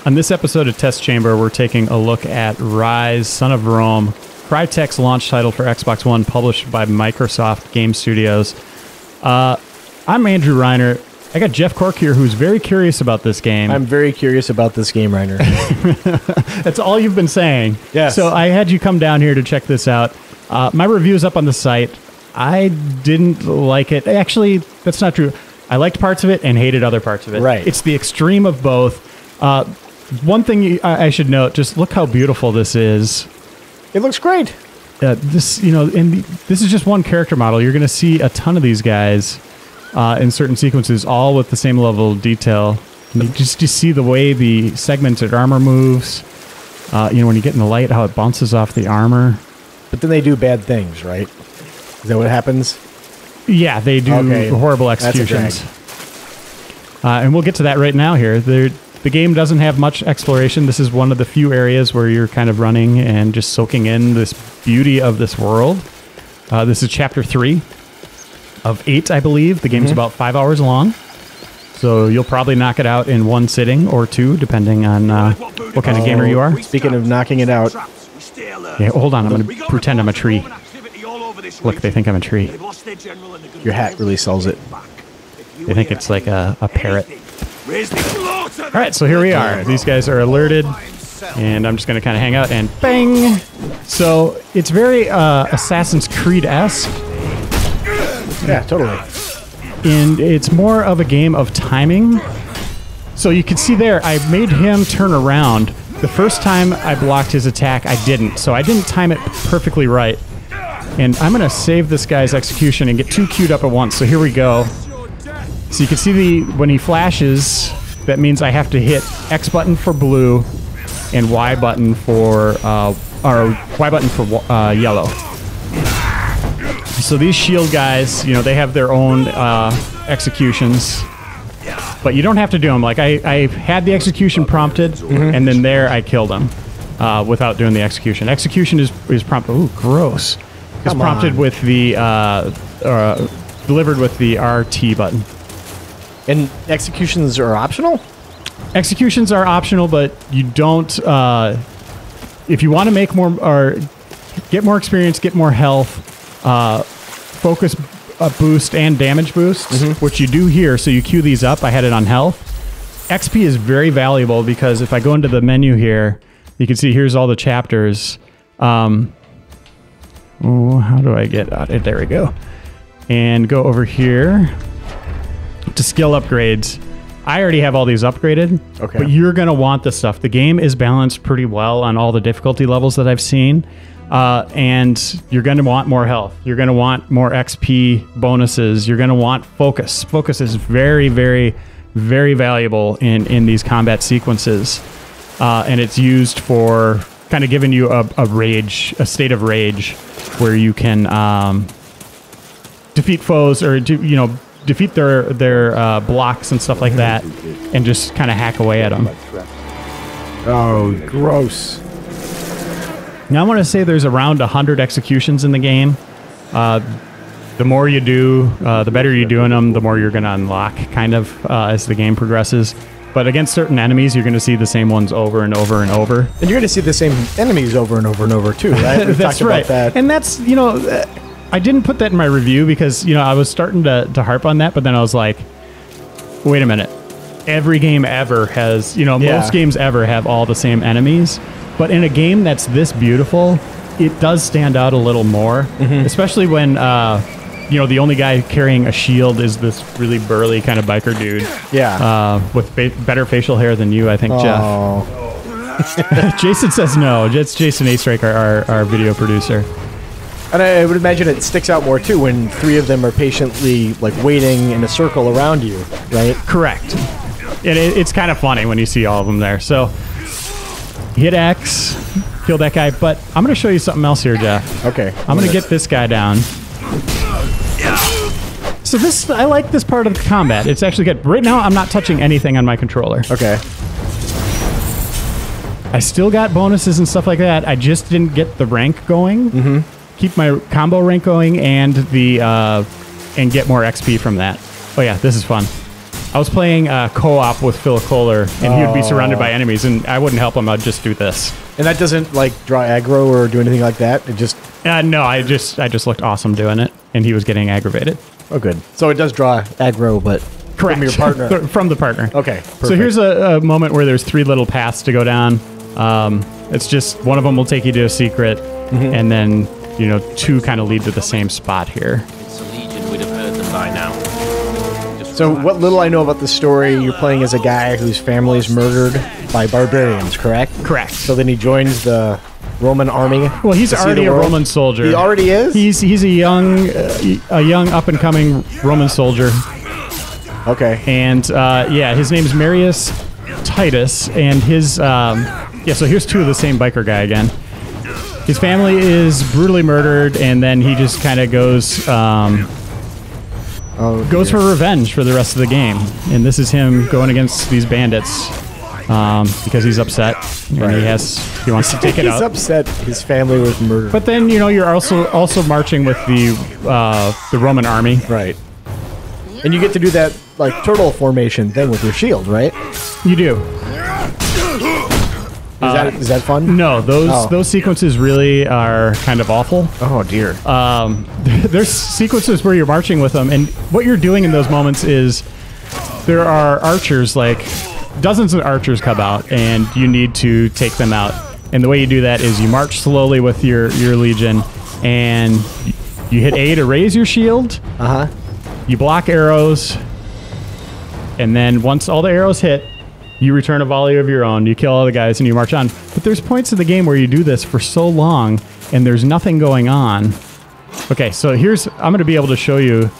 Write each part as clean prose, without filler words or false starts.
On this episode of Test Chamber, we're taking a look at Ryse, Son of Rome, Crytek's launch title for Xbox One, published by Microsoft Game Studios. I'm Andrew Reiner. I got Jeff Cork here, who's very curious about this game. I'm very curious about this game, Reiner. That's all you've been saying. Yes. So I had you come down here to check this out. My review is up on the site. I didn't like it. Actually, that's not true. I liked parts of it and hated other parts of it. Right. It's the extreme of both. One thing I should note, just look how beautiful this is. It looks great. And this is just one character model. You're going to see a ton of these guys in certain sequences, all with the same level of detail. And you just see the way the segmented armor moves. When you get in the light, how it bounces off the armor. But then they do bad things, right? Is that what happens? Yeah, they do horrible executions. And we'll get to that right now here. The game doesn't have much exploration. This is one of the few areas where you're kind of running and just soaking in this beauty of this world. This is Chapter 3 of 8, I believe. The game's about 5 hours long. So you'll probably knock it out in one sitting or two, depending on what kind of gamer you are. Speaking of knocking it out. Yeah, hold on. I'm going to pretend I'm a tree. Look, they think I'm a tree. Your hat really sells it. They think it's like a parrot. All right, so here we are. These guys are alerted, and I'm just going to kind of hang out and bang. So it's very Assassin's Creed-esque. Yeah, totally. And it's more of a game of timing. So you can see there, I made him turn around. The first time I blocked his attack, I didn't. So I didn't time it perfectly right. And I'm going to save this guy's execution and get two queued up at once. So here we go. So you can see when he flashes, that means I have to hit X button for blue and Y button for yellow. So these shield guys, they have their own executions, but you don't have to do them. Like I had the execution prompted, and then there I killed him without doing the execution. Execution is prompted. Ooh, gross. It's prompted with the delivered with the RT button. And executions are optional? Executions are optional, but you don't... if you want to make more... or get more experience, get more health, focus boost and damage boosts, which you do here, so you queue these up. I had it on health. XP is very valuable because if I go into the menu here, you can see here's all the chapters. How do I get out? There we go. And go over here to skill upgrades. I already have all these upgraded, but you're going to want this stuff. The game is balanced pretty well on all the difficulty levels that I've seen, and you're going to want more health. You're going to want more XP bonuses. You're going to want focus. Focus is very, very, very valuable in these combat sequences, and it's used for kind of giving you a state of rage, where you can defeat foes or defeat their blocks and stuff like that, and just kind of hack away at them. Oh, gross. Now I want to say there's around 100 executions in the game. The more you do, the better you're doing them, the more you're going to unlock kind of as the game progresses. But against certain enemies, you're going to see the same ones over and over and over. And you're going to see the same enemies over and over and over too, right? We've That's talked right. about that. And that's, I didn't put that in my review because, I was starting to harp on that, but then I was like, wait a minute. Every game ever has, most games ever have all the same enemies. But in a game that's this beautiful, it does stand out a little more, especially when, the only guy carrying a shield is this really burly kind of biker dude. Yeah. With better facial hair than you, I think, Jeff. Jason says no. It's Jason Astrike, our video producer. And I would imagine it sticks out more too when three of them are patiently waiting in a circle around you, right? Correct. And it's kind of funny when you see all of them there. So hit X, kill that guy. But I'm going to show you something else here, Jeff. Okay. I'm going to get this guy down. So I like this part of the combat. It's actually good. Right now, I'm not touching anything on my controller. Okay. I still got bonuses and stuff like that. I just didn't get the rank going. Keep my combo rank going and get more XP from that. Oh yeah, this is fun. I was playing co-op with Phil Kohler, and he would be surrounded by enemies, and I wouldn't help him. I'd just do this. And that doesn't like draw aggro or do anything like that. It just no. I just looked awesome doing it, and he was getting aggravated. Oh, good. So it does draw aggro, but correct from your partner. From the partner. Okay. Perfect. So here's a moment where there's 3 little paths to go down. It's just one of them will take you to a secret, and then 2 kind of lead to the same spot here. It's a legion. We'd have heard them by now. So what little I know about the story, you're playing as a guy whose family is murdered by barbarians, correct? Correct. So then he joins the Roman army. Well, he's already a Roman soldier. He already is? He's a young up and coming Roman soldier. Okay. And his name is Marius Titus, and his so here's 2 of the same biker guy again. His family is brutally murdered, and then he just kind of goes for revenge for the rest of the game. And this is him going against these bandits because he's upset, and he wants to take it out. He's upset his family was murdered. But then you're also marching with the Roman army, right? And you get to do that like turtle formation thing with your shield, right? You do. Is that fun? No, those sequences really are kind of awful. Oh dear. There's sequences where you're marching with them, and what you're doing in those moments is there are archers, like dozens of archers come out, and you need to take them out. And the way you do that is you march slowly with your legion, and you hit A to raise your shield. You block arrows, and then once all the arrows hit, you return a volley of your own, you kill all the guys, and you march on. But there's points in the game where you do this for so long, and there's nothing going on. Okay, so I'm going to be able to show you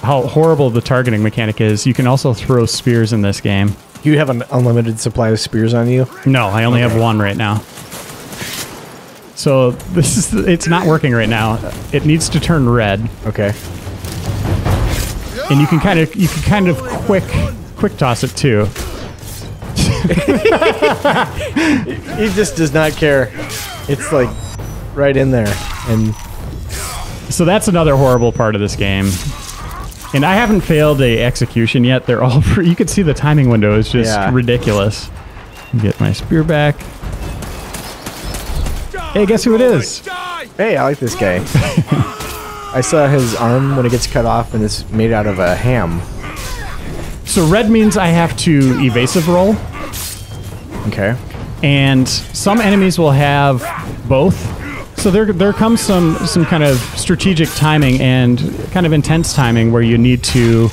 how horrible the targeting mechanic is. You can also throw spears in this game. Do you have an unlimited supply of spears on you? No, I only have 1 right now. So it's not working right now. It needs to turn red. Okay. And you can kind of quick toss it too. He just does not care. It's like right in there. And so that's another horrible part of this game. And I haven't failed a execution yet. They're all you can see the timing window is just ridiculous. Get my spear back. Hey, guess who it is? Hey, I like this guy. I saw his arm when it gets cut off, and it's made out of a ham. So red means I have to evasive roll. Okay. And some enemies will have both. So there comes some kind of strategic timing and kind of intense timing where you need to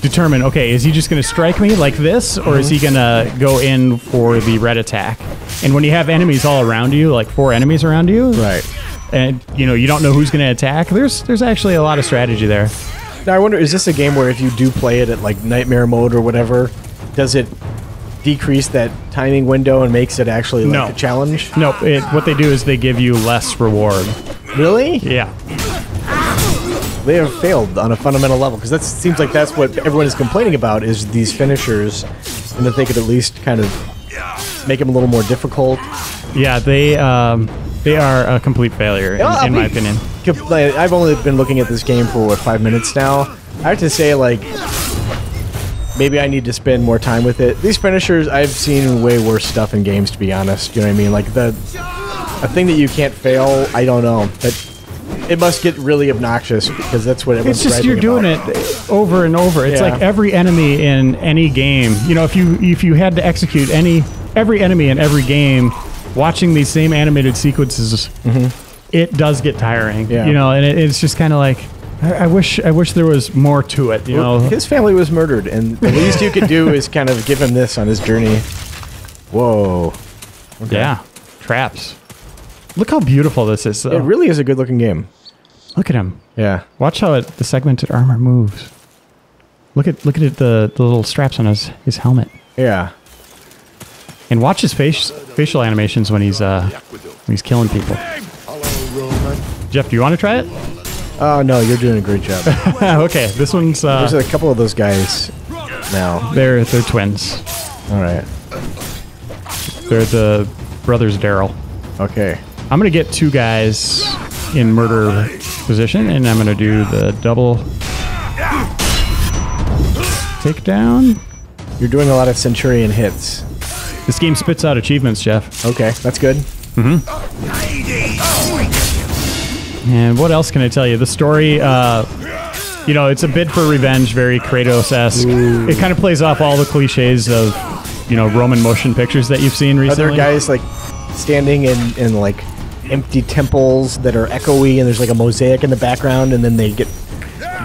determine, okay, is he just going to strike me like this, or is he going to go in for the red attack? And when you have enemies all around you, like 4 enemies around you, right, and you don't know who's going to attack, there's actually a lot of strategy there. Now I wonder, is this a game where if you do play it at like nightmare mode or whatever, does it decrease that timing window and makes it actually like a challenge? Nope. What they do is they give you less reward. Really? Yeah. They have failed on a fundamental level, because that seems like that's what everyone is complaining about, is these finishers, and that they could at least kind of make them a little more difficult. Yeah, they are a complete failure in my opinion. I've only been looking at this game for 5 minutes now. I have to say, like, maybe I need to spend more time with it. These finishers, I've seen way worse stuff in games, to be honest. You know what I mean? Like a thing that you can't fail. I don't know. It must get really obnoxious, because that's what everyone's griping about. It's just you're doing it over and over. It's like every enemy in any game. If you had to execute every enemy in every game, watching these same animated sequences, it does get tiring. Yeah. And it's just kind of like, I wish there was more to it. His family was murdered, and the least you could do is kind of give him this on his journey. Whoa. Okay. Yeah. Traps. Look how beautiful this is, though. It really is a good-looking game. Look at him. Yeah. Watch how the segmented armor moves. Look at the little straps on his helmet. Yeah. And watch his facial animations when he's killing people. Jeff, do you want to try it? Oh, no, you're doing a great job. Okay, this one's... There's a couple of those guys now. They're twins. All right. They're the brothers Daryl. Okay. I'm going to get 2 guys in murder position, and I'm going to do the double. takedown. You're doing a lot of Centurion hits. This game spits out achievements, Jeff. Okay, that's good. And what else can I tell you? The story, you know, it's a bid for revenge, very Kratos-esque. It kind of plays off all the cliches of, you know, Roman motion pictures that you've seen recently. Are there guys like standing in like empty temples that are echoey, and there's like a mosaic in the background, and then they get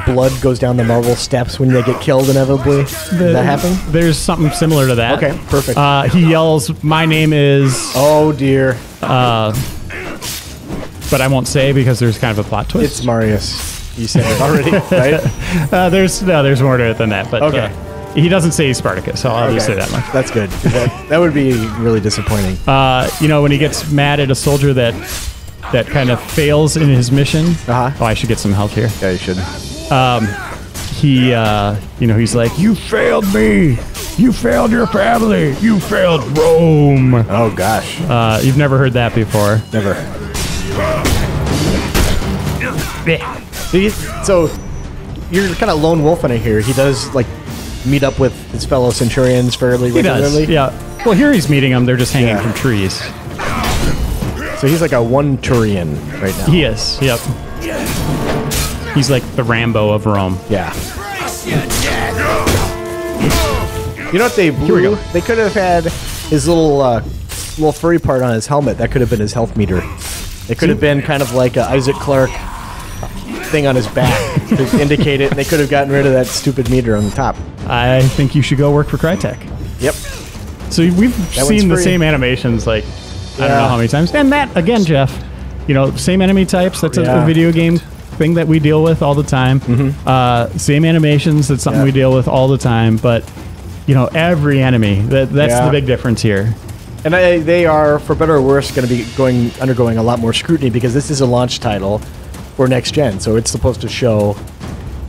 blood goes down the marble steps when they get killed inevitably? Does that happen? There's something similar to that. Okay, perfect. He yells, "My name is..." Oh dear. But I won't say because there's kind of a plot twist. It's Marius. You said it already, right? There's more to it than that. But okay. He doesn't say he's Spartacus, so I'll just say that much. That's good. That would be really disappointing. You know, when he gets mad at a soldier that kind of fails in his mission. Oh, I should get some help here. Yeah, you should. He, you know, he's like, "You failed me. You failed your family. You failed Rome." Oh gosh. You've never heard that before. Never. So you're kind of lone wolf in it here. He does like meet up with his fellow Centurions fairly regularly. He does, yeah. Well, here he's meeting them. They're just hanging from trees. So he's like a one-Turian right now. He is, yep. He's like the Rambo of Rome. Yeah. You know what they blew? Here we go. They could have had his little furry part on his helmet. That could have been his health meter. It could have been kind of like a Isaac Clarke thing on his back to indicate it. And they could have gotten rid of that stupid meter on the top. I think you should go work for Crytek. Yep. So we've seen the same animations like I don't know how many times. And that, again, Jeff, you know, same enemy types. That's a video game thing that we deal with all the time. Same animations. That's something we deal with all the time. But, you know, every enemy, that's the big difference here. And they are, for better or worse, going to be undergoing a lot more scrutiny because this is a launch title for next gen. So it's supposed to show,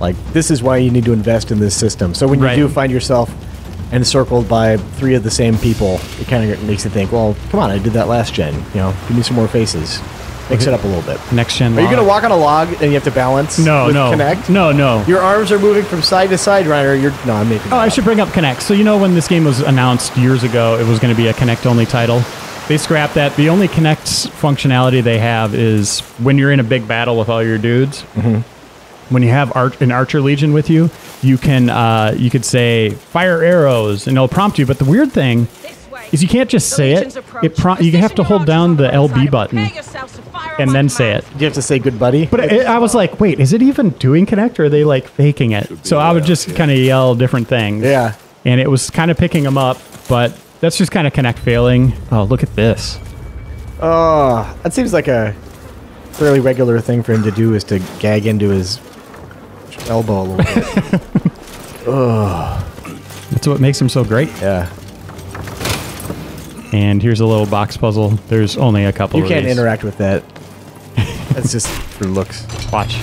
like, this is why you need to invest in this system. So when you do find yourself encircled by 3 of the same people, it kind of makes you think, well, come on, I did that last gen. You know, give me some more faces. Mix it up a little bit. Next gen. Are you going to walk on a log and you have to balance? No. Connect? No. Your arms are moving from side to side, Reiner. No, I'm making. I should bring up Connect. So you know when this game was announced years ago, it was going to be a Connect-only title. They scrapped that. The only Connect functionality they have is when you're in a big battle with all your dudes. When you have an Archer Legion with you, you could say fire arrows, and it'll prompt you. But the weird thing is you can't just say it. You have to hold down the LB button and then say it. Do you have to say good buddy? But I was like, wait, is it even doing Connect, or are they like faking it? So I would just kind of yell different things. Yeah. And it was kind of picking them up, but that's just kind of Connect failing. Oh, look at this. Oh, that seems like a fairly regular thing for him to do, is to gag into his elbow a little bit. That's what makes him so great. Yeah. And here's a little box puzzle. There's only a couple of these. You can't interact with that. That's just for looks. Watch.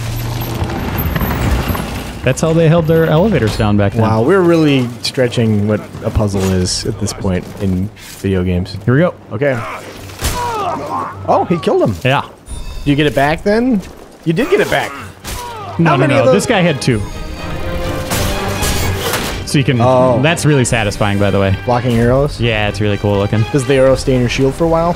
That's how they held their elevators down back then. Wow, we're really stretching what a puzzle is at this point in video games. Here we go. Okay. Oh, he killed him. Yeah. Did you get it back then? You did get it back. No. This guy had 2. So you can... That's really satisfying, by the way. Blocking arrows? Yeah, it's really cool looking. Does the arrow stay in your shield for a while?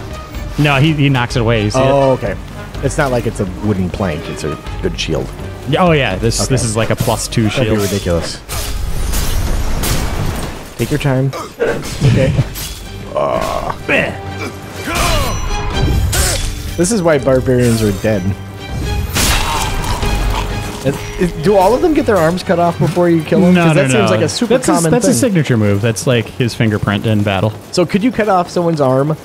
No, he knocks it away. You see it? Okay. It's not like it's a wooden plank. It's a good shield. Yeah, this is like a +2 shield. That'd be ridiculous. Take your time. Okay. This is why barbarians are dead. Do all of them get their arms cut off before you kill them? No. That seems like a super common thing. That's a signature move. That's like his fingerprint in battle. So could you cut off someone's arm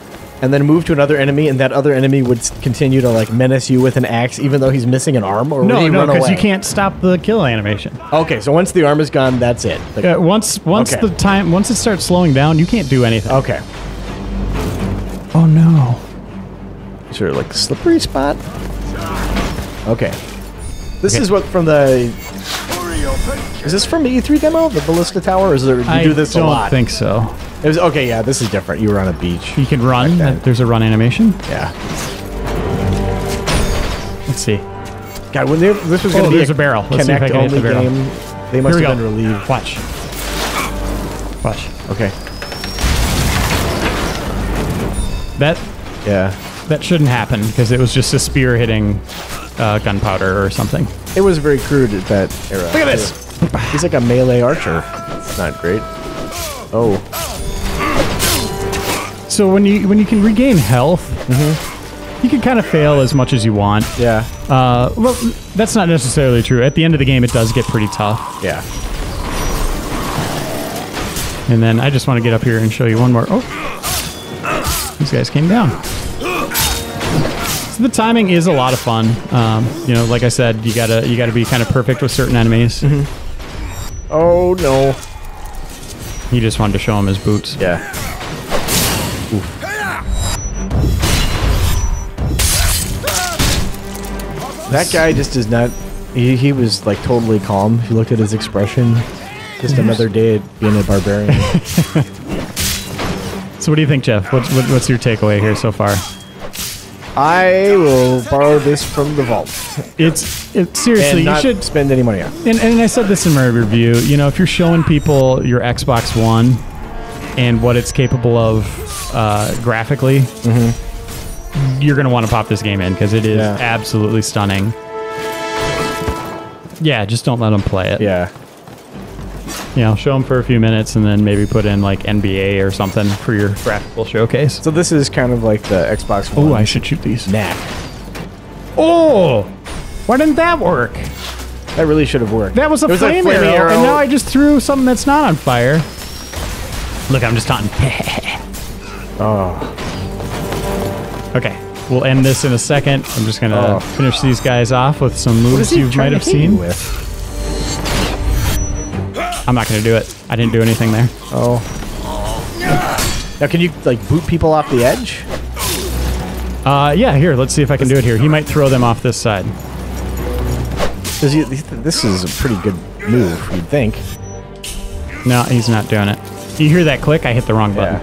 and then move to another enemy, and that other enemy would continue to like menace you with an axe even though he's missing an arm? Or No, because you can't stop the kill animation. Okay, so once the arm is gone, that's it. Once it starts slowing down, you can't do anything. Okay. Oh no. Is there like a slippery spot? Okay. This is what from the... Is this from the E3 demo, the Ballista Tower, or is there, you do this a lot? I don't think so. It was, okay, yeah, this is different. You were on a beach. You can run. There's a run animation. Yeah. Let's see. God, when this was going to be a barrel. Let's see if I can hit the barrel. Game, they must have been relieved. Watch. Watch. Okay. That shouldn't happen because it was just a spear hitting gunpowder or something. It was very crude at that era. Look at this. He's like a melee archer. It's not great. Oh. So when you can regain health, you can kind of fail as much as you want. Yeah. Well, that's not necessarily true. At the end of the game, it does get pretty tough. Yeah. And then I just want to get up here and show you one more. Oh, these guys came down. So the timing is a lot of fun. You know, like I said, you gotta be kind of perfect with certain enemies. Oh no. He just wanted to show him his boots. Yeah. Oof. That guy just does not. He was like totally calm. If you looked at his expression, just another day at being a barbarian. So what do you think, Jeff? What's your takeaway here so far? I will borrow this from the vault. It's seriously, and not you should spend any money on it. And I said this in my review. You know, if you're showing people your Xbox One and what it's capable of graphically, you're gonna want to pop this game in because it is absolutely stunning. Yeah, just don't let them play it. Yeah. You know, show them for a few minutes and then maybe put in like NBA or something for your graphical showcase. So this is kind of like the Xbox One. Oh, I should shoot these. Knack. Oh! Why didn't that work? That really should have worked. That was a flame arrow, and now I just threw something that's not on fire. Look, I'm just taunting. Oh. Okay, we'll end this in a second. I'm just gonna finish these guys off with some moves you might have seen. I'm not gonna do it. I didn't do anything there. Oh. Now, can you like boot people off the edge? Yeah. Here, let's see if I can do it here. He might throw them off this side. This is a pretty good move, you'd think. No, he's not doing it. You hear that click? I hit the wrong button.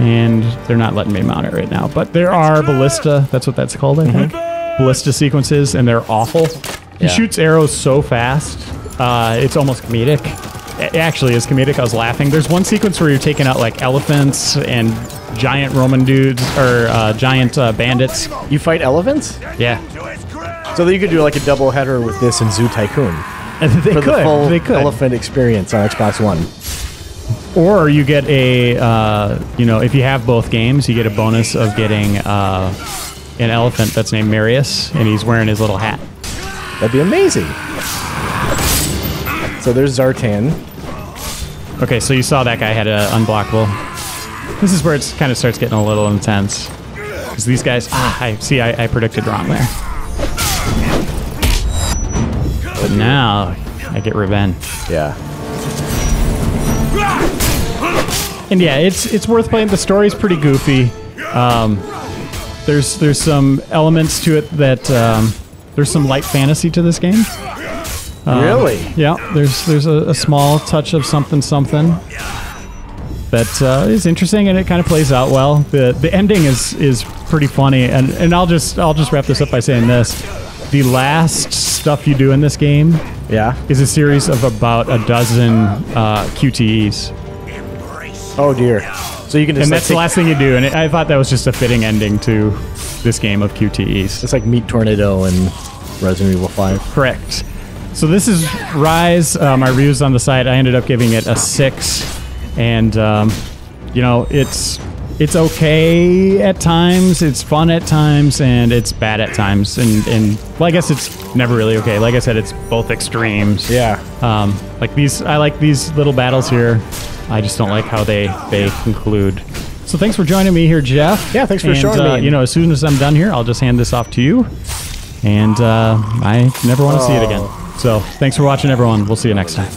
And they're not letting me mount it right now. But there are ballista. That's what that's called, I think. Ballista sequences, and they're awful. He shoots arrows so fast. It's almost comedic. It actually is comedic. I was laughing. There's one sequence where you're taking out like elephants and giant Roman dudes or giant bandits. You fight elephants? Yeah. So that you could do like a double header with this and Zoo Tycoon. They for could. The full they could. elephant experience on Xbox One. Or you get a, you know, if you have both games, you get a bonus of getting an elephant that's named Marius, and he's wearing his little hat. That'd be amazing. So there's Zartan. Okay, so you saw that guy had an unblockable. This is where it kind of starts getting a little intense. Because these guys... I predicted wrong there. But now, I get revenge. Yeah. And yeah, it's worth playing. The story's pretty goofy. There's some elements to it that... there's some light fantasy to this game. Really? Yeah, there's a small touch of something that is interesting, and it kind of plays out well. The ending is pretty funny, and I'll just wrap this up by saying this: the last stuff you do in this game, is a series of about a dozen QTEs. Oh dear! So you can just and that's the last thing you do, and I thought that was just a fitting ending to this game of QTEs. It's like Meat Tornado and Resident Evil 5. Correct. So this is Ryse. My reviews on the site, I ended up giving it a 6, and you know, it's okay at times, it's fun at times, and it's bad at times, and well, I guess it's never really okay. Like I said, it's both extremes. Yeah. Like these, I like these little battles here. I just don't like how they conclude. So thanks for joining me here, Jeff. Yeah, thanks for showing me. You know, as soon as I'm done here, I'll just hand this off to you, and I never want to see it again. So thanks for watching, everyone. We'll see you next time.